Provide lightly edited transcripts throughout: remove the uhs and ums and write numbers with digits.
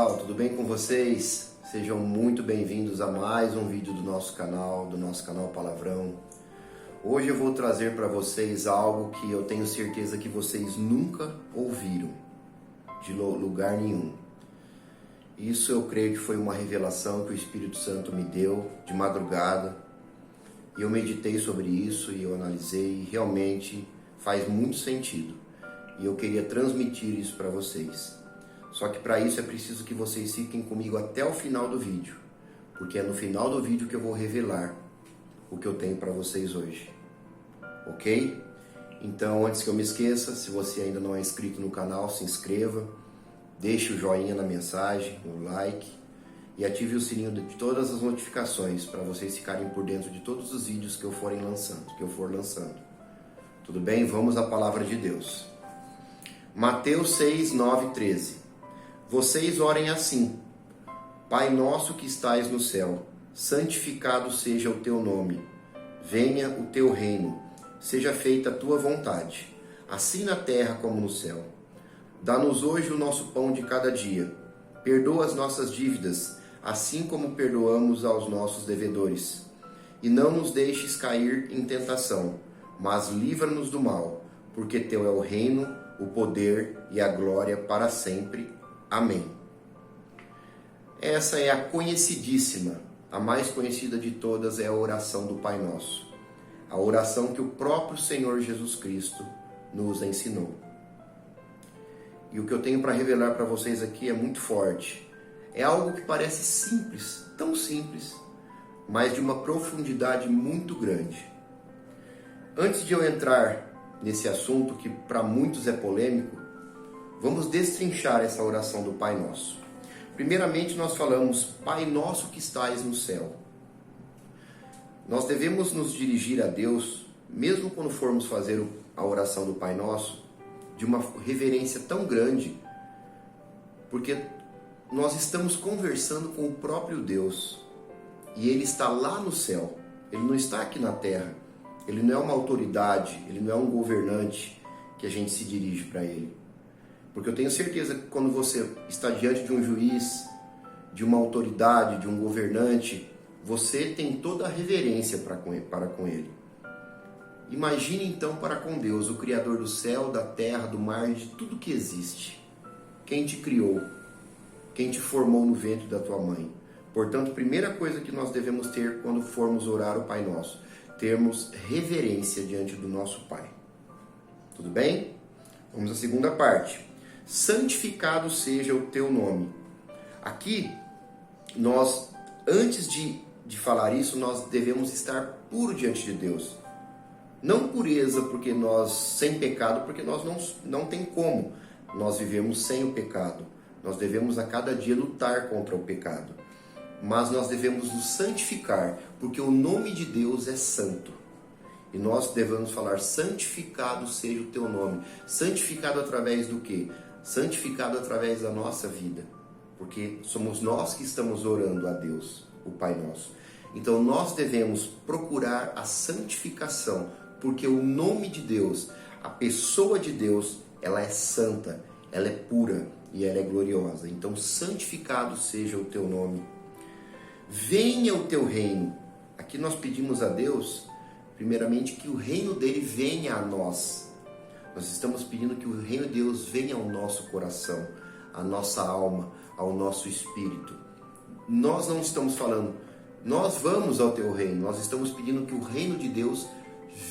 pessoal, tudo bem com vocês? Sejam muito bem-vindos a mais um vídeo do nosso canal Palavrão. Hoje eu vou trazer para vocês algo que eu tenho certeza que vocês nunca ouviram de lugar nenhum. Isso eu creio que foi uma revelação que o Espírito Santo me deu de madrugada. E eu meditei sobre isso e eu analisei e realmente faz muito sentido. E eu queria transmitir isso para vocês. Só que para isso é preciso que vocês fiquem comigo até o final do vídeo, porque é no final do vídeo que eu vou revelar o que eu tenho para vocês hoje, ok? Então, antes que eu me esqueça, se você ainda não é inscrito no canal, se inscreva, deixe o joinha na mensagem, o like e ative o sininho de todas as notificações para vocês ficarem por dentro de todos os vídeos que eu for lançando. Tudo bem? Vamos à palavra de Deus. Mateus 6, 9 e 13. Vocês orem assim: Pai nosso que estais no céu, santificado seja o teu nome. Venha o teu reino, seja feita a tua vontade, assim na terra como no céu. Dá-nos hoje o nosso pão de cada dia. Perdoa as nossas dívidas, assim como perdoamos aos nossos devedores. E não nos deixes cair em tentação, mas livra-nos do mal, porque teu é o reino, o poder e a glória para sempre. Amém. Essa é a conhecidíssima, a mais conhecida de todas é a oração do Pai Nosso. A oração que o próprio Senhor Jesus Cristo nos ensinou. E o que eu tenho para revelar para vocês aqui é muito forte. É algo que parece simples, tão simples, mas de uma profundidade muito grande. Antes de eu entrar nesse assunto que para muitos é polêmico, vamos destrinchar essa oração do Pai Nosso. Primeiramente, nós falamos, Pai Nosso que estais no céu. Nós devemos nos dirigir a Deus, mesmo quando formos fazer a oração do Pai Nosso, de uma reverência tão grande, porque nós estamos conversando com o próprio Deus, e Ele está lá no céu, Ele não está aqui na terra, Ele não é uma autoridade, Ele não é um governante que a gente se dirige para Ele. Porque eu tenho certeza que quando você está diante de um juiz, de uma autoridade, de um governante, você tem toda a reverência para com ele. Imagine então para com Deus, o Criador do céu, da terra, do mar, de tudo que existe. Quem te criou, quem te formou no ventre da tua mãe. Portanto, a primeira coisa que nós devemos ter quando formos orar o Pai Nosso, termos reverência diante do nosso Pai. Tudo bem? Vamos à segunda parte. Santificado seja o teu nome. Aqui, nós, antes de falar isso, nós devemos estar puro diante de Deus. Não pureza porque nós, sem pecado, porque nós não tem como nós vivemos sem o pecado. Nós devemos a cada dia lutar contra o pecado. Mas nós devemos nos santificar, porque o nome de Deus é santo. E nós devemos falar, santificado seja o teu nome. Santificado através do quê? Santificado através da nossa vida. Porque somos nós que estamos orando a Deus, o Pai Nosso. Então nós devemos procurar a santificação, porque o nome de Deus, a pessoa de Deus, ela é santa, ela é pura e ela é gloriosa. Então santificado seja o teu nome. Venha o teu reino. Aqui nós pedimos a Deus, primeiramente, que o reino dele venha a nós. Nós estamos pedindo que o reino de Deus venha ao nosso coração, à nossa alma, ao nosso espírito. Nós não estamos falando, nós vamos ao teu reino. Nós estamos pedindo que o reino de Deus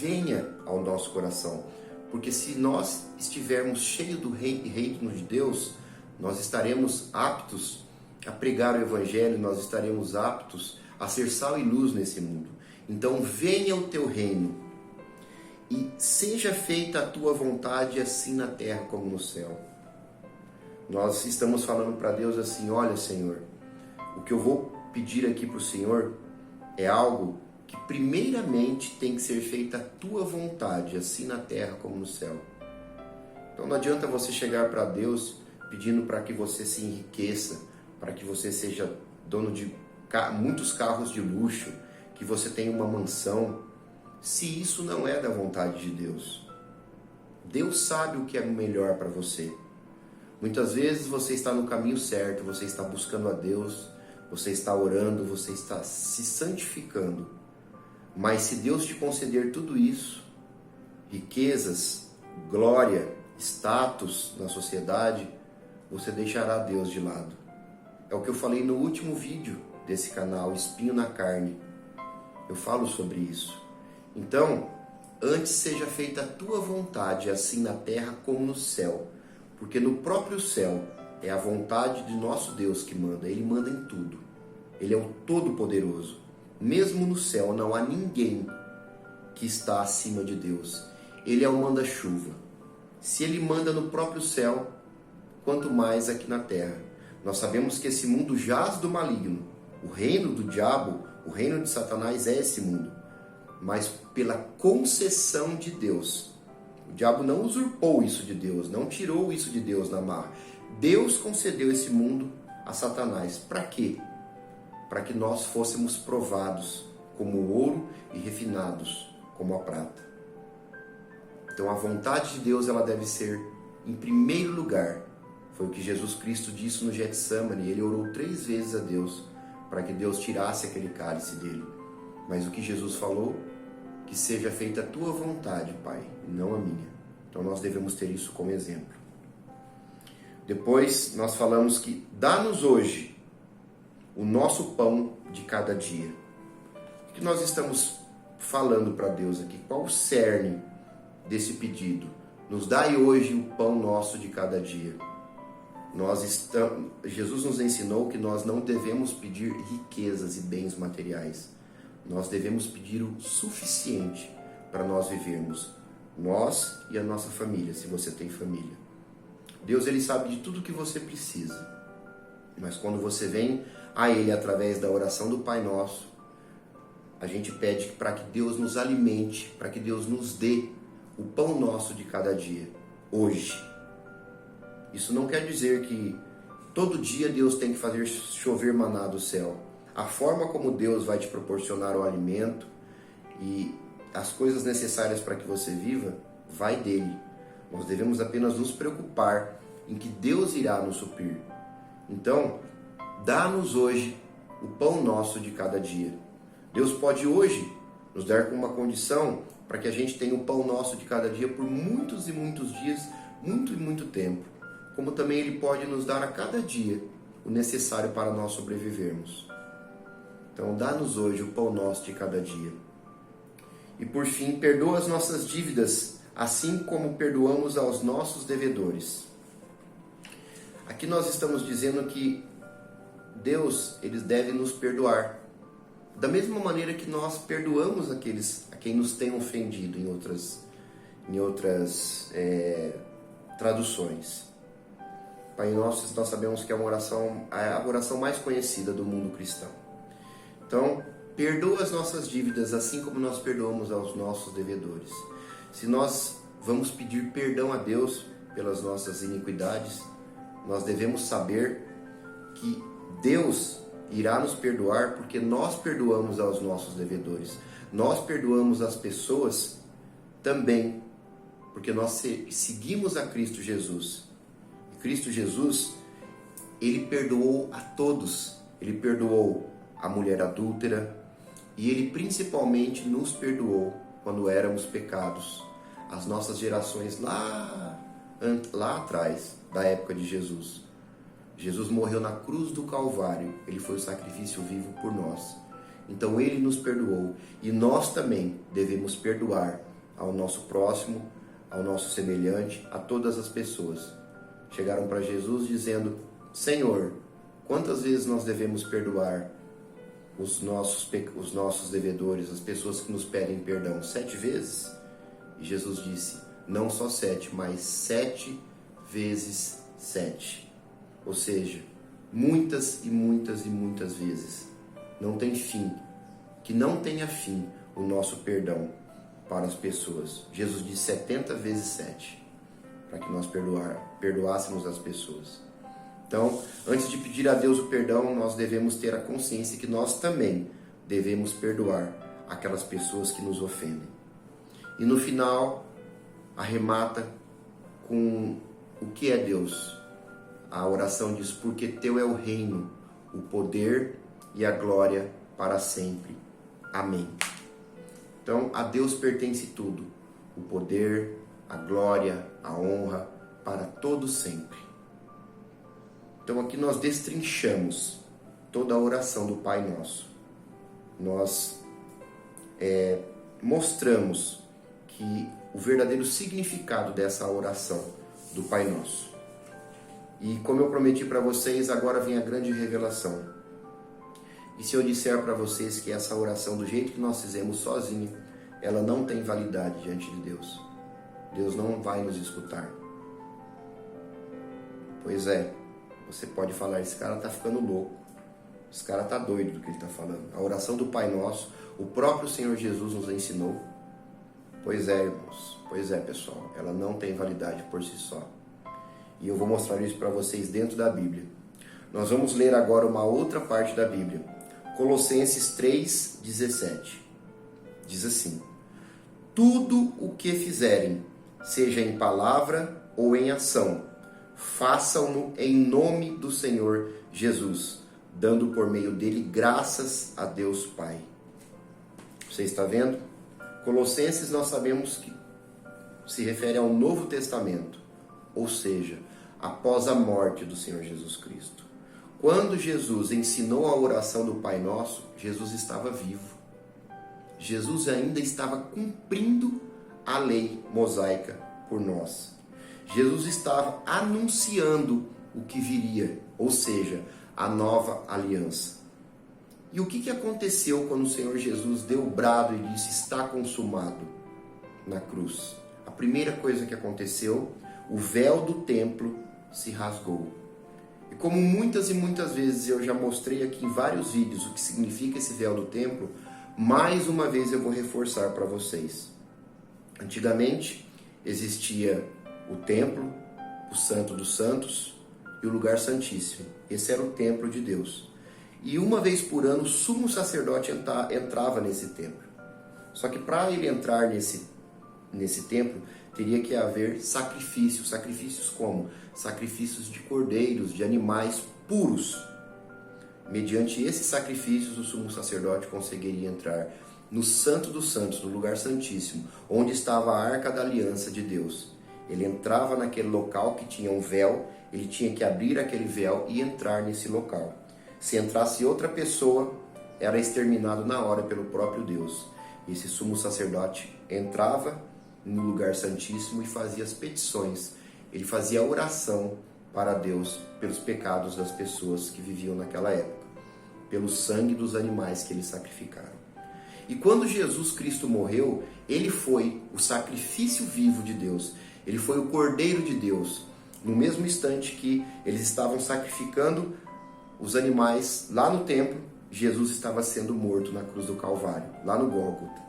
venha ao nosso coração. Porque se nós estivermos cheios do reino de Deus, nós estaremos aptos a pregar o evangelho, nós estaremos aptos a ser sal e luz nesse mundo. Então venha o teu reino e seja feita a tua vontade assim na terra como no céu. Nós estamos falando para Deus assim, olha Senhor, o que eu vou pedir aqui para o Senhor é algo que primeiramente tem que ser feita a tua vontade, assim na terra como no céu. Então não adianta você chegar para Deus pedindo para que você se enriqueça, para que você seja dono de muitos carros de luxo, que você tenha uma mansão, se isso não é da vontade de Deus. Deus sabe o que é melhor para você. Muitas vezes você está no caminho certo, você está buscando a Deus, você está orando, você está se santificando. Mas se Deus te conceder tudo isso, riquezas, glória, status na sociedade, você deixará Deus de lado. É o que eu falei no último vídeo desse canal, Espinho na Carne. Eu falo sobre isso. Então, antes seja feita a tua vontade, assim na terra como no céu. Porque no próprio céu é a vontade de nosso Deus que manda. Ele manda em tudo. Ele é o Todo-Poderoso. Mesmo no céu não há ninguém que está acima de Deus. Ele é o manda-chuva. Se ele manda no próprio céu, quanto mais aqui na terra. Nós sabemos que esse mundo jaz do maligno. O reino do diabo, o reino de Satanás é esse mundo. Mas pela concessão de Deus. O diabo não usurpou isso de Deus, não tirou isso de Deus na marra. Deus concedeu esse mundo a Satanás. Para quê? Para que nós fôssemos provados como o ouro e refinados como a prata. Então a vontade de Deus ela deve ser em primeiro lugar. Foi o que Jesus Cristo disse no Getsemane. Ele orou 3 vezes a Deus para que Deus tirasse aquele cálice dele. Mas o que Jesus falou? Que seja feita a tua vontade, Pai, e não a minha. Então nós devemos ter isso como exemplo. Depois nós falamos que dá-nos hoje o nosso pão de cada dia. O que nós estamos falando para Deus aqui? Qual o cerne desse pedido? Nos dai hoje o pão nosso de cada dia. Jesus nos ensinou que nós não devemos pedir riquezas e bens materiais. Nós devemos pedir o suficiente para nós vivermos, nós e a nossa família, se você tem família. Deus ele sabe de tudo que você precisa, mas quando você vem a Ele através da oração do Pai Nosso, a gente pede para que Deus nos alimente, para que Deus nos dê o pão nosso de cada dia, hoje. Isso não quer dizer que todo dia Deus tem que fazer chover maná do céu. A forma como Deus vai te proporcionar o alimento e as coisas necessárias para que você viva, vai dele. Nós devemos apenas nos preocupar em que Deus irá nos suprir. Então, dá-nos hoje o pão nosso de cada dia. Deus pode hoje nos dar com uma condição para que a gente tenha o pão nosso de cada dia por muitos e muitos dias, muito e muito tempo. Como também Ele pode nos dar a cada dia o necessário para nós sobrevivermos. Então, dá-nos hoje o pão nosso de cada dia. E por fim, perdoa as nossas dívidas, assim como perdoamos aos nossos devedores. Aqui nós estamos dizendo que Deus, Ele deve nos perdoar. Da mesma maneira que nós perdoamos aqueles a quem nos tem ofendido em outras traduções. Pai Nosso, nós sabemos que é a oração mais conhecida do mundo cristão. Então, perdoa as nossas dívidas, assim como nós perdoamos aos nossos devedores. Se nós vamos pedir perdão a Deus pelas nossas iniquidades, nós devemos saber que Deus irá nos perdoar porque nós perdoamos aos nossos devedores. Nós perdoamos as pessoas também, porque nós seguimos a Cristo Jesus. Cristo Jesus, Ele perdoou a todos. Ele perdoou a mulher adúltera e Ele principalmente nos perdoou quando éramos pecados. As nossas gerações lá atrás, da época de Jesus. Jesus morreu na cruz do Calvário. Ele foi o sacrifício vivo por nós. Então Ele nos perdoou. E nós também devemos perdoar ao nosso próximo, ao nosso semelhante, a todas as pessoas. Chegaram para Jesus dizendo: Senhor, quantas vezes nós devemos perdoar os nossos devedores, as pessoas que nos pedem perdão? 7 vezes? E Jesus disse: não só 7, mas 7 vezes 7. Ou seja, muitas e muitas e muitas vezes. Não tem fim. Que não tenha fim o nosso perdão para as pessoas. Jesus disse 70 vezes 7, para que nós perdoássemos as pessoas. Então, antes de pedir a Deus o perdão, nós devemos ter a consciência que nós também devemos perdoar aquelas pessoas que nos ofendem. E no final, arremata com o que é Deus. A oração diz: porque teu é o reino, o poder e a glória para sempre. Amém. Então, a Deus pertence tudo: o poder, a glória, a honra, para todo sempre. Então, aqui nós destrinchamos toda a oração do Pai Nosso. Nós mostramos que o verdadeiro significado dessa oração do Pai Nosso. E como eu prometi para vocês, agora vem a grande revelação. E se eu disser para vocês que essa oração, do jeito que nós fizemos sozinho, ela não tem validade diante de Deus? Deus não vai nos escutar. Pois é, você pode falar: esse cara está ficando louco, esse cara está doido do que ele está falando. A oração do Pai Nosso, o próprio Senhor Jesus nos ensinou. Pois é, irmãos, pois é, pessoal, ela não tem validade por si só. E eu vou mostrar isso para vocês dentro da Bíblia. Nós vamos ler agora uma outra parte da Bíblia. Colossenses 3:17. Diz assim: tudo o que fizerem, seja em palavra ou em ação, façam-no em nome do Senhor Jesus, dando por meio dele graças a Deus Pai. Você está vendo? Colossenses, nós sabemos que se refere ao Novo Testamento, ou seja, após a morte do Senhor Jesus Cristo. Quando Jesus ensinou a oração do Pai Nosso, Jesus estava vivo. Jesus ainda estava cumprindo a lei mosaica por nós. Jesus estava anunciando o que viria, ou seja, a nova aliança. E o que aconteceu quando o Senhor Jesus deu o brado e disse: está consumado, na cruz? A primeira coisa que aconteceu, o véu do templo se rasgou. E como muitas e muitas vezes eu já mostrei aqui em vários vídeos o que significa esse véu do templo, mais uma vez eu vou reforçar para vocês. Antigamente existia o templo, o Santo dos Santos e o lugar santíssimo. Esse era o templo de Deus. E uma vez por ano o sumo sacerdote entrava nesse templo. Só que para ele entrar nesse templo, teria que haver sacrifícios. Sacrifícios como? Sacrifícios de cordeiros, de animais puros. Mediante esses sacrifícios, o sumo sacerdote conseguiria entrar no Santo dos Santos, no lugar santíssimo, onde estava a Arca da Aliança de Deus. Ele entrava naquele local que tinha um véu, ele tinha que abrir aquele véu e entrar nesse local. Se entrasse outra pessoa, era exterminado na hora pelo próprio Deus. Esse sumo sacerdote entrava no lugar santíssimo e fazia as petições. Ele fazia a oração para Deus pelos pecados das pessoas que viviam naquela época, pelo sangue dos animais que eles sacrificaram. E quando Jesus Cristo morreu, ele foi o sacrifício vivo de Deus. Ele foi o Cordeiro de Deus. No mesmo instante que eles estavam sacrificando os animais lá no templo, Jesus estava sendo morto na cruz do Calvário, lá no Gólgota.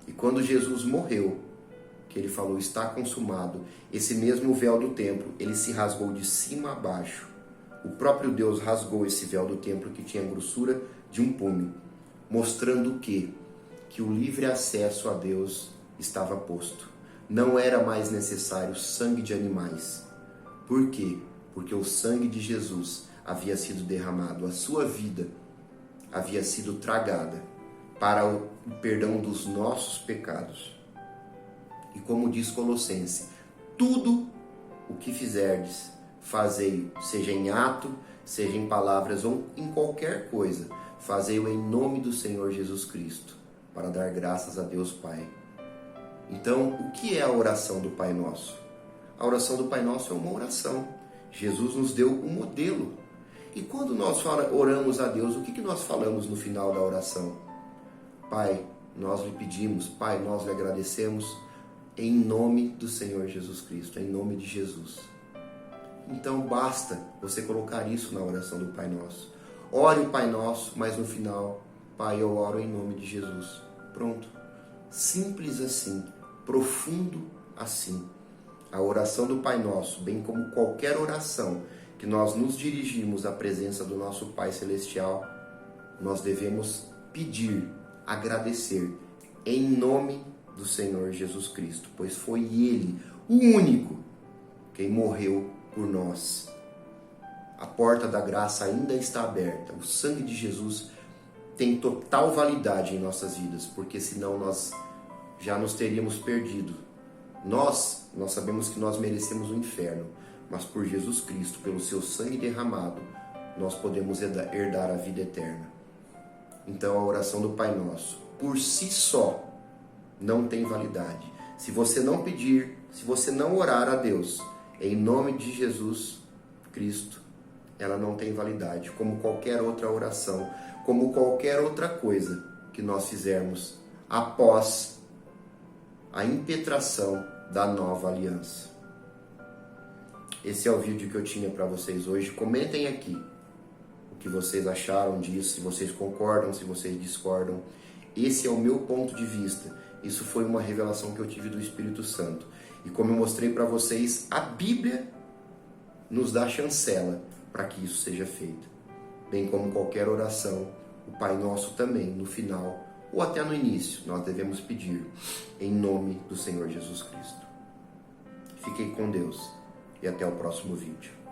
E quando Jesus morreu, que ele falou: está consumado, esse mesmo véu do templo, ele se rasgou de cima a baixo. O próprio Deus rasgou esse véu do templo que tinha a grossura de um pume, mostrando o quê? Que o livre acesso a Deus estava posto. Não era mais necessário sangue de animais. Por quê? Porque o sangue de Jesus havia sido derramado, a sua vida havia sido tragada para o perdão dos nossos pecados. E como diz Colossenses, tudo o que fizerdes, fazei-o, seja em ato, seja em palavras ou em qualquer coisa, fazei-o em nome do Senhor Jesus Cristo, para dar graças a Deus Pai. Então, o que é a oração do Pai Nosso? A oração do Pai Nosso é uma oração. Jesus nos deu um modelo. E quando nós oramos a Deus, o que nós falamos no final da oração? Pai, nós lhe pedimos, Pai, nós lhe agradecemos, em nome do Senhor Jesus Cristo, em nome de Jesus. Então basta você colocar isso na oração do Pai Nosso. Ore o Pai Nosso, mas no final, Pai, eu oro em nome de Jesus. Pronto. Simples assim, profundo assim. A oração do Pai Nosso, bem como qualquer oração que nós nos dirigimos à presença do nosso Pai Celestial, nós devemos pedir, agradecer, em nome do Senhor Jesus Cristo, pois foi Ele, o único, quem morreu por nós. A porta da graça ainda está aberta. O sangue de Jesus tem total validade em nossas vidas, porque senão nós já nos teríamos perdido. Nós sabemos que nós merecemos o inferno, mas por Jesus Cristo, pelo seu sangue derramado, nós podemos herdar a vida eterna. Então a oração do Pai Nosso, por si só, não tem validade. Se você não pedir, se você não orar a Deus, em nome de Jesus Cristo, ela não tem validade, como qualquer outra oração, como qualquer outra coisa que nós fizermos após a impetração da nova aliança. Esse é o vídeo que eu tinha para vocês hoje. Comentem aqui o que vocês acharam disso, se vocês concordam, se vocês discordam. Esse é o meu ponto de vista. Isso foi uma revelação que eu tive do Espírito Santo. E como eu mostrei para vocês, a Bíblia nos dá chancela para que isso seja feito. Bem como qualquer oração, o Pai Nosso também, no final, ou até no início, nós devemos pedir em nome do Senhor Jesus Cristo. Fiquem com Deus e até o próximo vídeo.